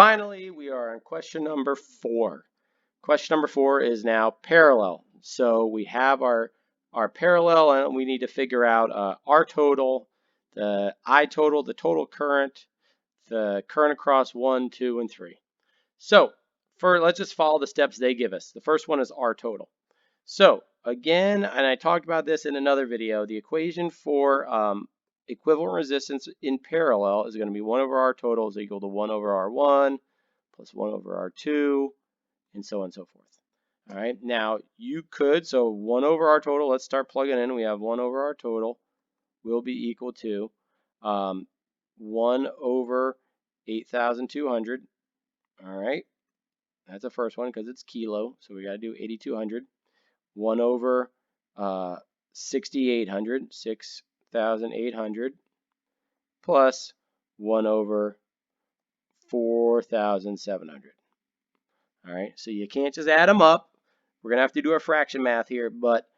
finally, we are on question number 4. Question number 4 is now parallel. So we have our parallel, and we need to figure out R total, the I total, the total current, the current across 1, 2, and 3. So let's just follow the steps they give us. The first one is R total. So again, and I talked about this in another video, the equation for equivalent resistance in parallel is going to be 1 over R total is equal to 1 over R1 plus 1 over R2, and so on and so forth. All right, now you could, so 1 over R total, let's start plugging in. We have 1 over R total will be equal to 1 over 8,200. All right, that's the first one because it's kilo, so we got to do 8,200. 1 over 6,800, 6,800, plus 1 over 4,700. All right, so you can't just add them up. We're going to have to do our fraction math here, but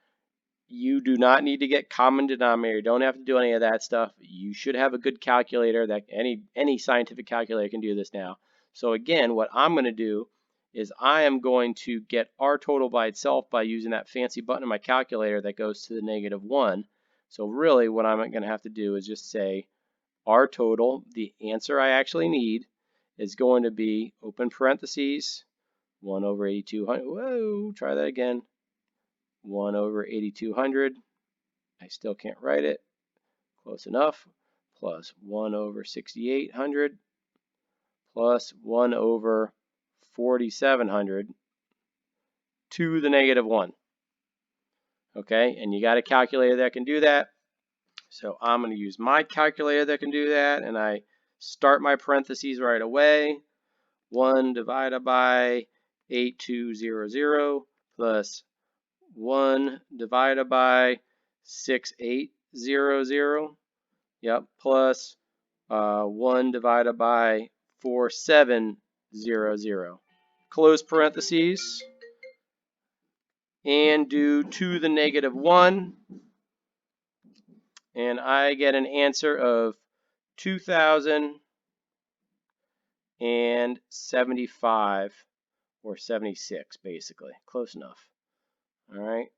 you do not need to get common denominator. You don't have to do any of that stuff. You should have a good calculator. That any scientific calculator can do this now. So again, what I'm going to do is I am going to get R total by itself by using that fancy button in my calculator that goes to the -1. So really what I'm going to have to do is just say R total, the answer I actually need, is going to be, open parentheses, 1 over 8,200. Whoa, try that again. 1 over 8,200. I still can't write it. Close enough. Plus 1 over 6,800 plus 1 over 4,700 to the -1. Okay, and you got a calculator that can do that. So I'm going to use my calculator that can do that, and I start my parentheses right away. 1 divided by 8,200 plus 1 divided by 6,800. Yep, plus 1 divided by 4,700. Close parentheses and do to the -1, and I get an answer of 2,075 or 76, basically. Close enough. All right.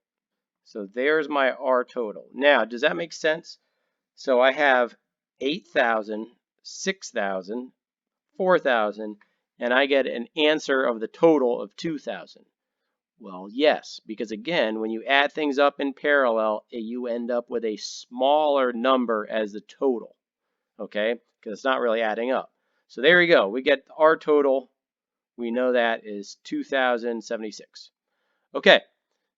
So there's my R total. Now, does that make sense? So I have 8,000, 6,000, 4,000, and I get an answer of the total of 2,000. Well, yes, because again, when you add things up in parallel, you end up with a smaller number as the total, okay? Because it's not really adding up. So there we go. We get our total. We know that is 2,076. Okay,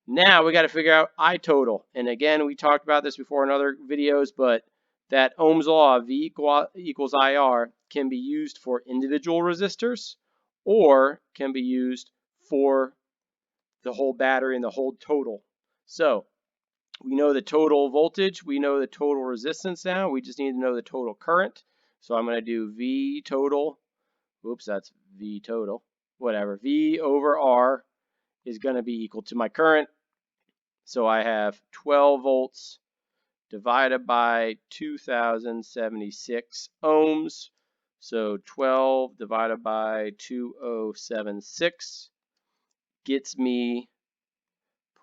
now we got to figure out I total. And again, we talked about this before in other videos, but that Ohm's law, V equals IR, can be used for individual resistors or can be used for the whole battery and the whole total. So we know the total voltage, we know the total resistance now, we just need to know the total current. So I'm going to do V total, oops, that's V total, whatever, V over R is going to be equal to my current. So I have 12 volts divided by 2,076 ohms. So 12 divided by 2,076 gets me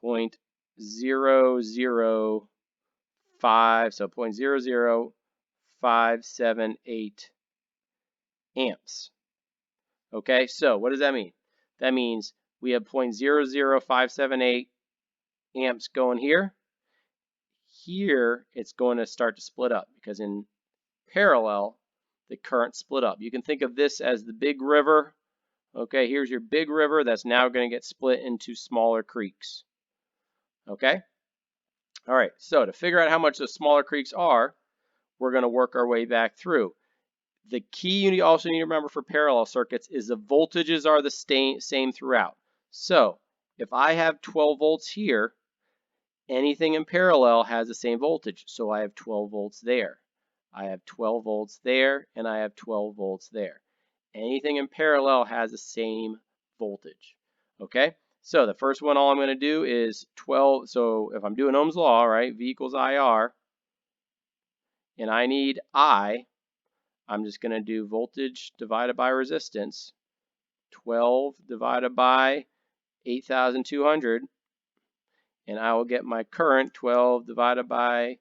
0.005, so 0.00578 amps. Okay, so what does that mean? That means we have 0.00578 amps going here. Here, it's going to start to split up because in parallel, the current split up. You can think of this as the big river. Okay, here's your big river that's now going to get split into smaller creeks. Okay? All right, so to figure out how much the smaller creeks are, we're going to work our way back through. The key you also need to remember for parallel circuits is the voltages are the same throughout. So if I have 12 volts here, anything in parallel has the same voltage. So I have 12 volts there. I have 12 volts there, and I have 12 volts there. Anything in parallel has the same voltage. Okay, so the first one, all I'm going to do is 12. So if I'm doing Ohm's law, right, V equals IR, and I need I, I'm just going to do voltage divided by resistance, 12 divided by 8,200, and I will get my current, 12 divided by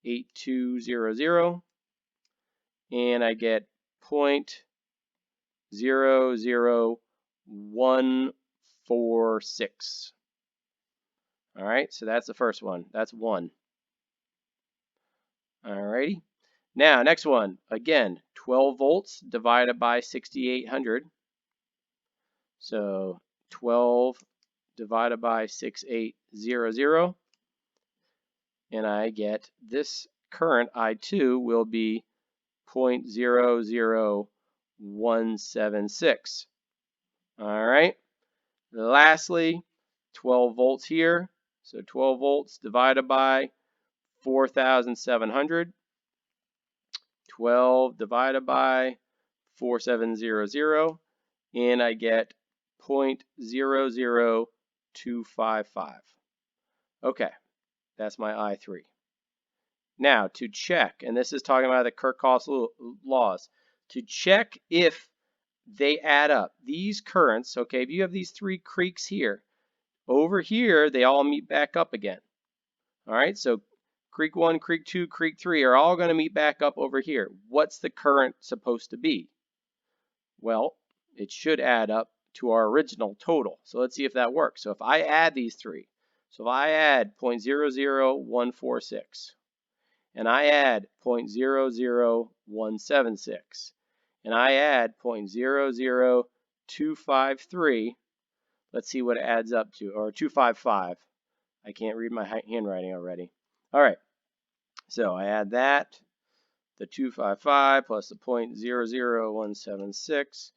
8200, and I get 0.00146. All right, so that's the first one. That's 1. All righty. Now, next one. Again, 12 volts divided by 6,800. So 12 divided by 6,800. And I get this current, I2, will be 0.00176. All right. Lastly, 12 volts here. So 12 volts divided by 4,700. 12 divided by 4,700. And I get 0.00255. Okay, that's my I3. Now, to check, and this is talking about the Kirchhoff's laws, to check if they add up. These currents, okay, if you have these 3 creeks here, over here, they all meet back up again. All right, so creek 1, creek 2, creek 3 are all going to meet back up over here. What's the current supposed to be? Well, it should add up to our original total. So let's see if that works. So if I add these 3, so if I add 0.00146, and I add 0.00176, and I add 0.00253, let's see what it adds up to, or 255. I can't read my handwriting already. All right, so I add that, the 255 plus the 0.00176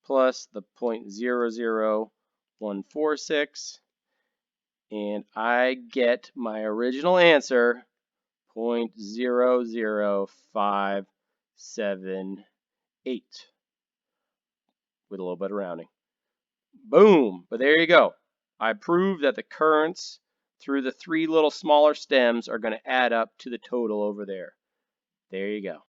plus the 0.00146, and I get my original answer, 0.00578, with a little bit of rounding. Boom! But there you go. I proved that the currents through the 3 little smaller stems are going to add up to the total over there. There you go.